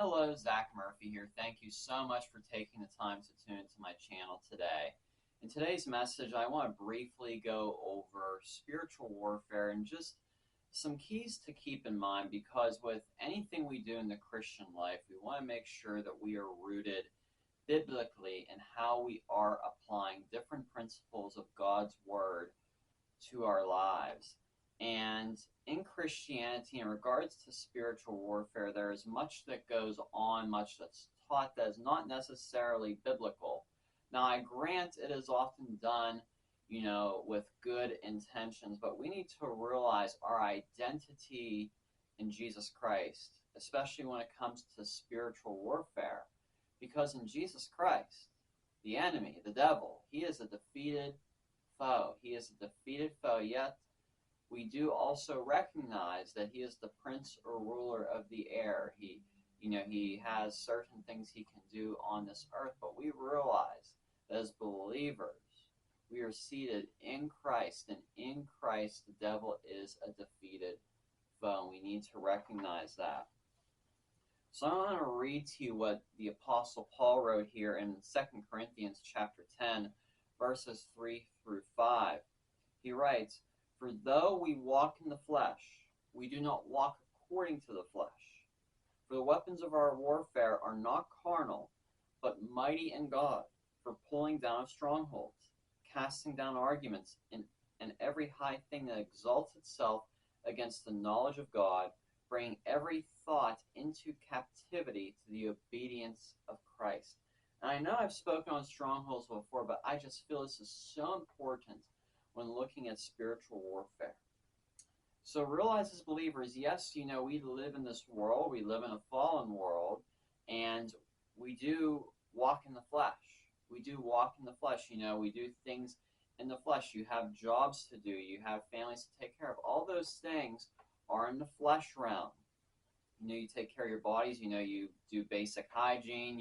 Hello, Zach Murphy here. Thank you so much for taking the time to tune into my channel today. In today's message, I want to briefly go over spiritual warfare and just some keys to keep in mind, because with anything we do in the Christian life, we want to make sure that we are rooted biblically in how we are applying different principles of God's Word to our lives. And in Christianity, in regards to spiritual warfare, there is much that goes on, much that's taught that is not necessarily biblical. Now, I grant it is often done, with good intentions, but we need to realize our identity in Jesus Christ, especially when it comes to spiritual warfare. Because in Jesus Christ, the enemy, the devil, he is a defeated foe. He is a defeated foe, yet we do also recognize that he is the prince or ruler of the air. He has certain things he can do on this earth, but we realize that as believers, we are seated in Christ, and in Christ, the devil is a defeated foe, and we need to recognize that. So I'm going to read to you what the Apostle Paul wrote here in 2 Corinthians chapter 10, verses 3 through 5. He writes, "For though we walk in the flesh, we do not walk according to the flesh. For the weapons of our warfare are not carnal, but mighty in God, for pulling down of strongholds, casting down arguments, and every high thing that exalts itself against the knowledge of God, bringing every thought into captivity to the obedience of Christ." And I know I've spoken on strongholds before, but I just feel this is so important when looking at spiritual warfare. So realize as believers, yes, we live in this world, we live in a fallen world, and we do walk in the flesh. We do walk in the flesh, we do things in the flesh. You have jobs to do, you have families to take care of. All those things are in the flesh realm. You take care of your bodies, you do basic hygiene,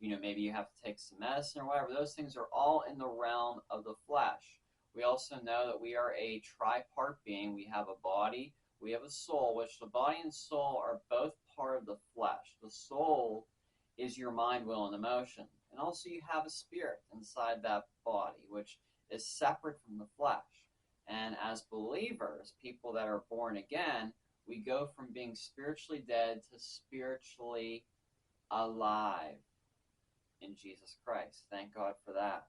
maybe you have to take some medicine or whatever. Those things are all in the realm of the flesh. We also know that we are a tripart being. We have a body, we have a soul, which the body and soul are both part of the flesh. The soul is your mind, will, and emotion. And also you have a spirit inside that body, which is separate from the flesh. And as believers, people that are born again, we go from being spiritually dead to spiritually alive in Jesus Christ. Thank God for that.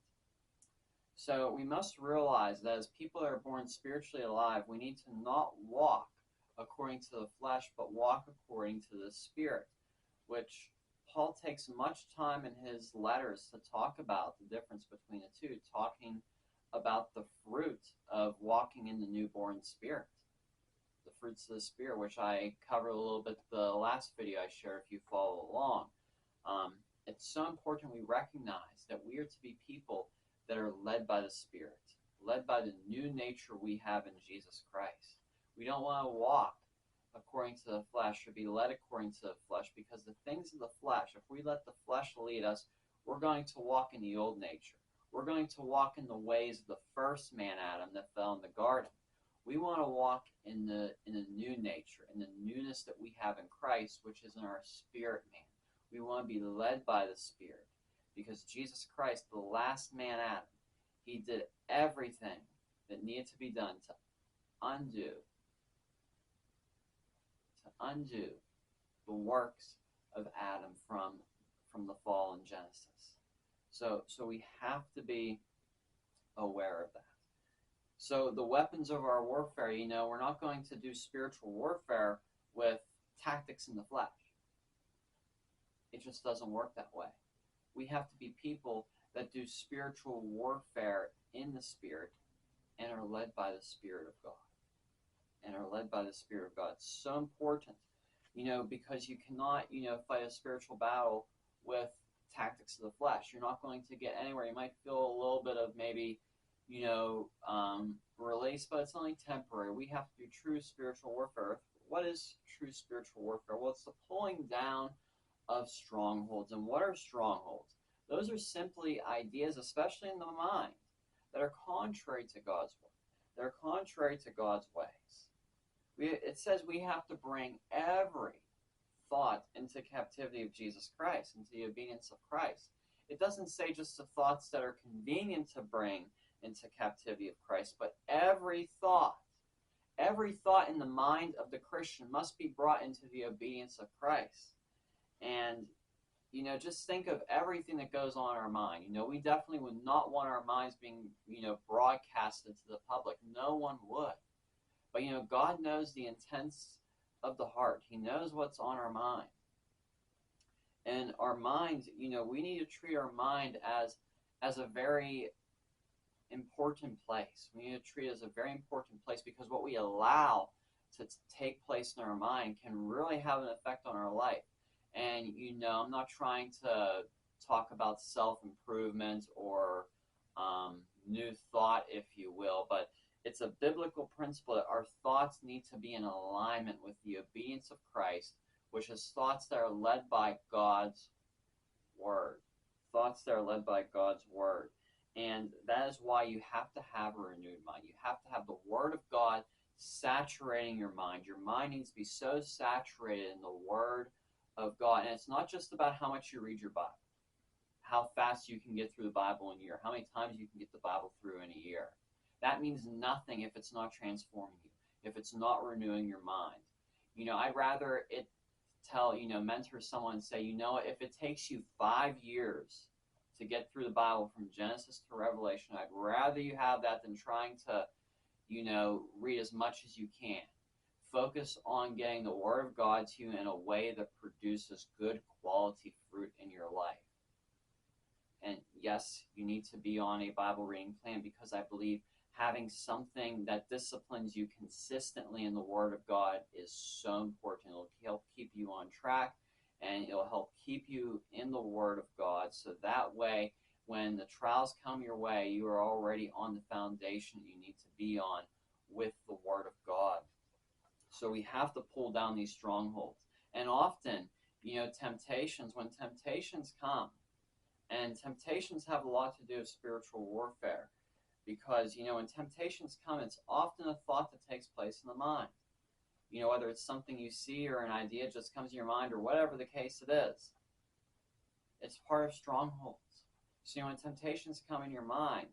So we must realize that as people that are born spiritually alive, we need to not walk according to the flesh, but walk according to the Spirit, which Paul takes much time in his letters to talk about the difference between the two, talking about the fruit of walking in the newborn spirit, the fruits of the Spirit, which I covered a little bit the last video I shared if you follow along. It's so important we recognize that we are to be people that are led by the Spirit, led by the new nature we have in Jesus Christ. We don't want to walk according to the flesh or be led according to the flesh, because the things of the flesh, if we let the flesh lead us, we're going to walk in the old nature. We're going to walk in the ways of the first man, Adam, that fell in the garden. We want to walk in the new nature, in the newness that we have in Christ, which is in our spirit man. We want to be led by the Spirit, because Jesus Christ, the last man, Adam, he did everything that needed to be done to undo the works of Adam from the fall in Genesis. So we have to be aware of that. So the weapons of our warfare, we're not going to do spiritual warfare with tactics in the flesh. It just doesn't work that way. We have to be people that do spiritual warfare in the Spirit and are led by the Spirit of God. It's so important, because you cannot, fight a spiritual battle with tactics of the flesh. You're not going to get anywhere. You might feel a little bit of maybe, release, but it's only temporary. We have to do true spiritual warfare. What is true spiritual warfare? Well, it's the pulling down of strongholds. And what are strongholds? Those are simply ideas, especially in the mind, that are contrary to God's word. They're contrary to God's ways. It says we have to bring every thought into captivity of Jesus Christ, into the obedience of Christ. It doesn't say just the thoughts that are convenient to bring into captivity of Christ, but every thought in the mind of the Christian must be brought into the obedience of Christ. And just think of everything that goes on in our mind. We definitely would not want our minds being, broadcasted to the public. No one would. But, God knows the intents of the heart. He knows what's on our mind. And our mind, we need to treat our mind as a very important place. We need to treat it as a very important place, because what we allow to take place in our mind can really have an effect on our life. And I'm not trying to talk about self-improvement or new thought, if you will, but it's a biblical principle that our thoughts need to be in alignment with the obedience of Christ, which is thoughts that are led by God's Word. Thoughts that are led by God's Word. And that is why you have to have a renewed mind. You have to have the Word of God saturating your mind. Your mind needs to be so saturated in the Word of God. And it's not just about how much you read your Bible, how fast you can get through the Bible in a year, how many times you can get the Bible through in a year. That means nothing if it's not transforming you, if it's not renewing your mind. I'd rather it mentor someone and say, if it takes you 5 years to get through the Bible from Genesis to Revelation, I'd rather you have that than trying to, read as much as you can. Focus on getting the Word of God to you in a way that produces good quality fruit in your life. And yes, you need to be on a Bible reading plan, because I believe having something that disciplines you consistently in the Word of God is so important. It'll help keep you on track, and it'll help keep you in the Word of God, so that way when the trials come your way, you are already on the foundation you need to be on with the Word of God. So we have to pull down these strongholds. And often, when temptations come, and temptations have a lot to do with spiritual warfare, because, when temptations come, it's often a thought that takes place in the mind. Whether it's something you see or an idea just comes to your mind, or whatever the case it is. It's part of strongholds. So, when temptations come in your mind,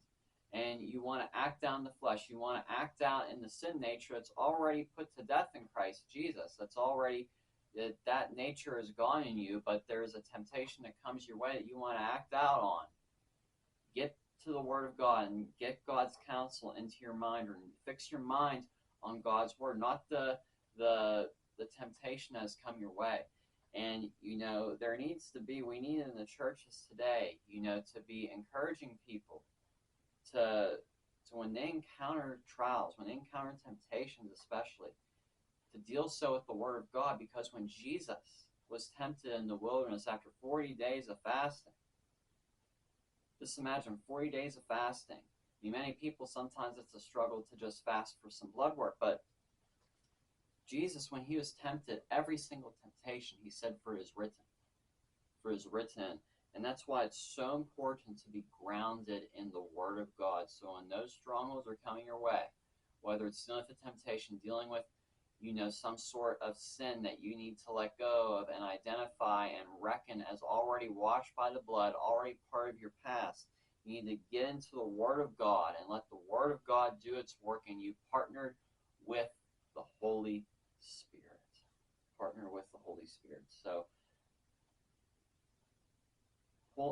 and you want to act down the flesh, you want to act out in the sin nature that's already put to death in Christ Jesus. That's already, that nature is gone in you, but there's a temptation that comes your way that you want to act out on. Get to the Word of God and get God's counsel into your mind, or fix your mind on God's Word, not the temptation that has come your way. And, we need in the churches today, to be encouraging people to when they encounter trials, when they encounter temptations especially, to deal so with the Word of God. Because when Jesus was tempted in the wilderness after 40 days of fasting, just imagine 40 days of fasting. Many people, sometimes it's a struggle to just fast for some blood work, but Jesus, when he was tempted, every single temptation, he said, for it is written. And that's why it's so important to be grounded in the Word of God. So when those strongholds are coming your way, whether it's dealing with a temptation, dealing with, some sort of sin that you need to let go of and identify and reckon as already washed by the blood, already part of your past, you need to get into the Word of God and let the Word of God do its work, and you partnered with the Holy Spirit. Partner with the Holy Spirit. So,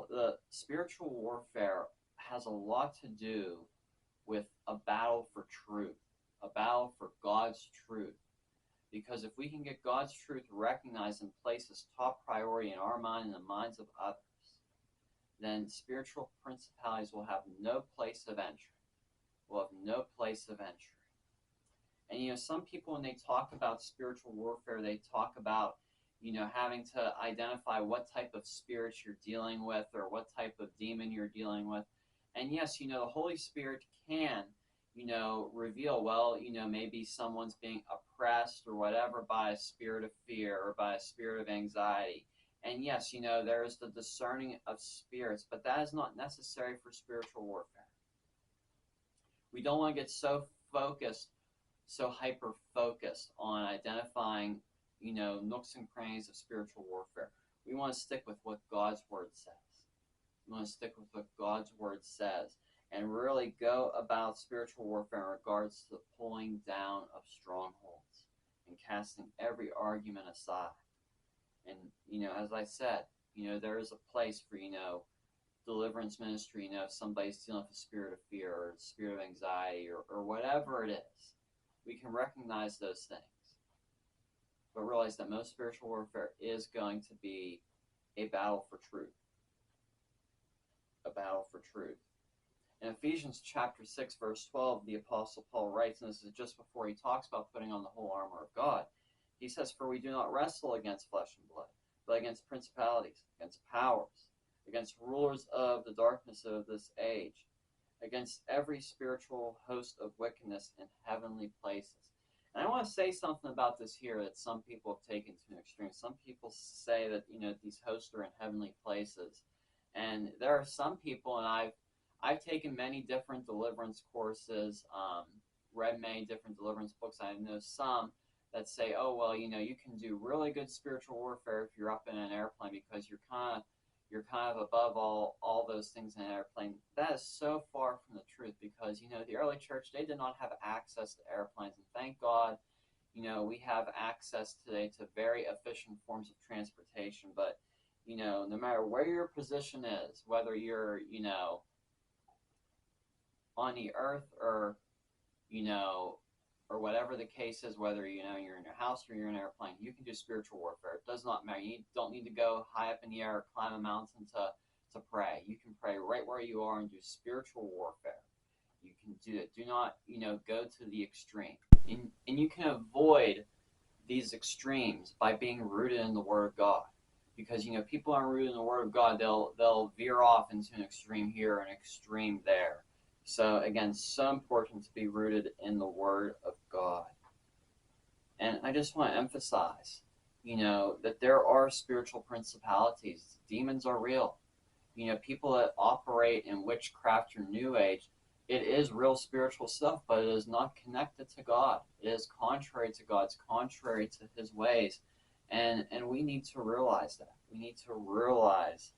the spiritual warfare has a lot to do with a battle for truth, a battle for God's truth. Because if we can get God's truth recognized and placed as top priority in our mind and the minds of others, then spiritual principalities will have no place of entry. Will have no place of entry. And some people, when they talk about spiritual warfare, they talk about having to identify what type of spirits you're dealing with, or what type of demon you're dealing with. And yes, the Holy Spirit can, reveal, well, maybe someone's being oppressed or whatever by a spirit of fear or by a spirit of anxiety. And yes, there is the discerning of spirits, but that is not necessary for spiritual warfare. We don't want to get so hyper-focused on identifying nooks and crannies of spiritual warfare. We want to stick with what God's Word says. We want to stick with what God's Word says and really go about spiritual warfare in regards to the pulling down of strongholds and casting every argument aside. And, as I said, there is a place for, deliverance ministry, if somebody's dealing with a spirit of fear or a spirit of anxiety or whatever it is. We can recognize those things, but realize that most spiritual warfare is going to be a battle for truth. A battle for truth. In Ephesians chapter 6, verse 12, the Apostle Paul writes, and this is just before he talks about putting on the whole armor of God. He says, "For we do not wrestle against flesh and blood, but against principalities, against powers, against rulers of the darkness of this age, against every spiritual host of wickedness in heavenly places." And I want to say something about this here that some people have taken to an extreme. Some people say that, these hosts are in heavenly places. And there are some people, and I've taken many different deliverance courses, read many different deliverance books. I know some that say, oh, well, you can do really good spiritual warfare if you're up in an airplane because you're kind of above all those things in an airplane. That is so far from the truth because, the early church, they did not have access to airplanes. And thank God, we have access today to very efficient forms of transportation. But, no matter where your position is, whether you're, on the earth or, or whatever the case is, whether, you're in your house or you're in an airplane, you can do spiritual warfare. It does not matter. You don't need to go high up in the air or climb a mountain to pray. You can pray right where you are and do spiritual warfare. You can do it. Do not, go to the extreme. And you can avoid these extremes by being rooted in the Word of God. Because, people aren't rooted in the Word of God, they'll veer off into an extreme here and an extreme there. So, again, so important to be rooted in the Word of God. And I just want to emphasize, that there are spiritual principalities. Demons are real. People that operate in witchcraft or New Age, it is real spiritual stuff, but it is not connected to God. It is contrary to God. It's contrary to His ways. And we need to realize that. We need to realize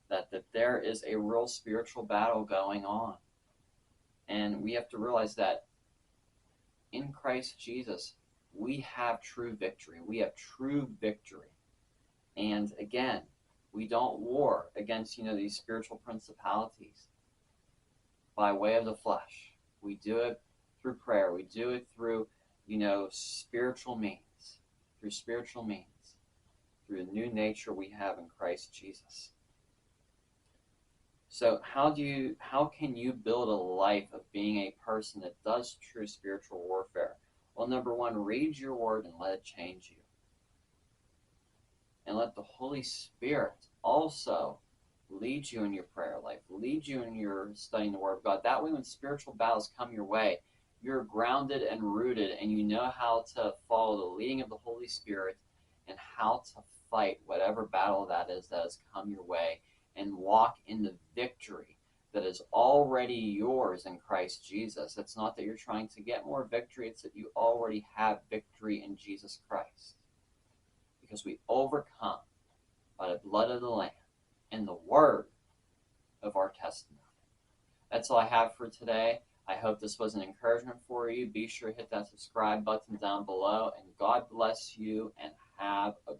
that there is a real spiritual battle going on. And we have to realize that in Christ Jesus, we have true victory. We have true victory. And again, we don't war against, these spiritual principalities by way of the flesh. We do it through prayer. We do it through, spiritual means. Through spiritual means. Through the new nature we have in Christ Jesus. So how can you build a life of being a person that does true spiritual warfare? Well, number one, read your Word and let it change you. And let the Holy Spirit also lead you in your prayer life, lead you in your studying the Word of God. That way when spiritual battles come your way, you're grounded and rooted and you know how to follow the leading of the Holy Spirit and how to fight whatever battle that has come your way and walk in the victory that is already yours in Christ Jesus. It's not that you're trying to get more victory, it's that you already have victory in Jesus Christ. Because we overcome by the blood of the Lamb and the word of our testimony. That's all I have for today. I hope this was an encouragement for you. Be sure to hit that subscribe button down below, and God bless you and have a